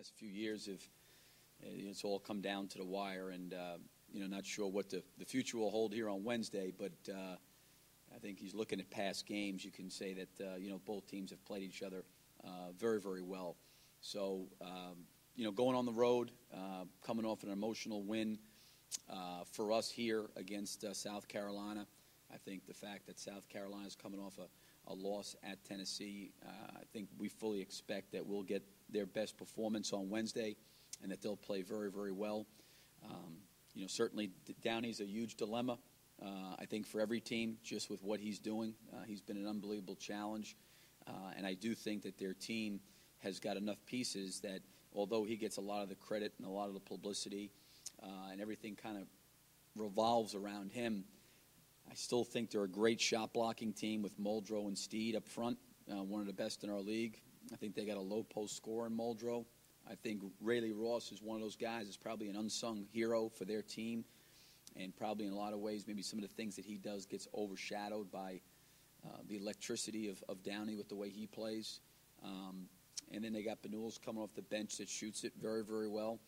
last few years have it's all come down to the wire, and not sure what the future will hold here on Wednesday, but I think he's looking at past games. You can say that both teams have played each other very, very well. So going on the road, coming off an emotional win for us here against South Carolina. I think the fact that South Carolina is coming off a loss at Tennessee, I think we fully expect that we'll get their best performance on Wednesday and that they'll play very, very well. Certainly Downey's a huge dilemma, I think, for every team, just with what he's doing. He's been an unbelievable challenge, and I do think that their team has got enough pieces that although he gets a lot of the credit and a lot of the publicity and everything kind of revolves around him, I still think they're a great shot blocking team with Muldrow and Steed up front, one of the best in our league. I think they got a low post scorer in Muldrow. I think Rayleigh Ross is one of those guys that's probably an unsung hero for their team, and probably in a lot of ways maybe some of the things that he does gets overshadowed by the electricity of Downey with the way he plays. And then they got Benuels coming off the bench that shoots it very, very well.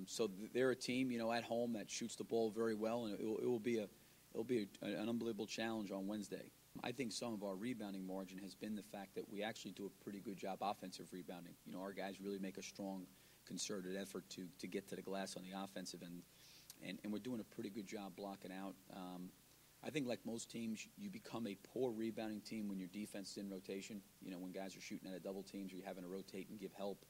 So they're a team, at home that shoots the ball very well, and it will be an unbelievable challenge on Wednesday. I think some of our rebounding margin has been the fact that we actually do a pretty good job offensive rebounding. Our guys really make a strong, concerted effort to get to the glass on the offensive end, and we're doing a pretty good job blocking out. I think like most teams, you become a poor rebounding team when your defense is in rotation. When guys are shooting out of double teams or you're having to rotate and give help.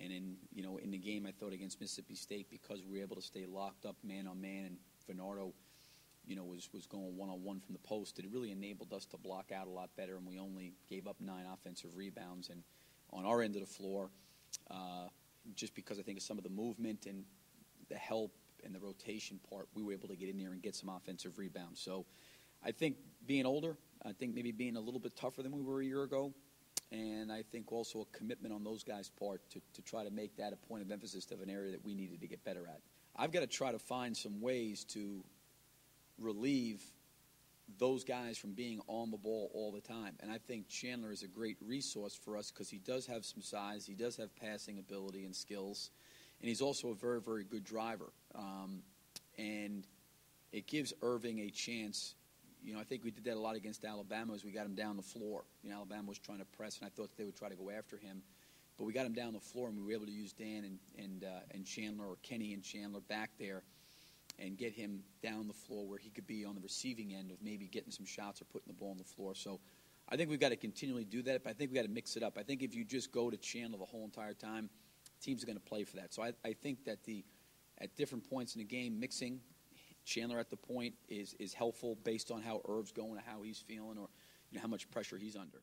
And in the game, I thought against Mississippi State, because we were able to stay locked up man on man, and Bernardo was going one-on-one from the post, it really enabled us to block out a lot better, and we only gave up 9 offensive rebounds. And on our end of the floor, just because I think of some of the movement and the help and the rotation part, we were able to get in there and get some offensive rebounds. So I think being older, I think maybe being a little bit tougher than we were a year ago, and I think also a commitment on those guys' part to try to make that a point of emphasis of an area that we needed to get better at. I've got to try to find some ways to relieve those guys from being on the ball all the time. And I think Chandler is a great resource for us because he does have some size, he does have passing ability and skills, and he's also a very, very good driver. And it gives Irving a chance. I think we did that a lot against Alabama as we got him down the floor. Alabama was trying to press, and I thought they would try to go after him. But we got him down the floor, and we were able to use Dan and Chandler, or Kenny and Chandler, back there and get him down the floor where he could be on the receiving end of maybe getting some shots or putting the ball on the floor. So I think we've got to continually do that, but I think we've got to mix it up. I think if you just go to Chandler the whole entire time, teams are going to play for that. So I think that at different points in the game, mixing Chandler at the point is helpful based on how Irv's going or how he's feeling or how much pressure he's under.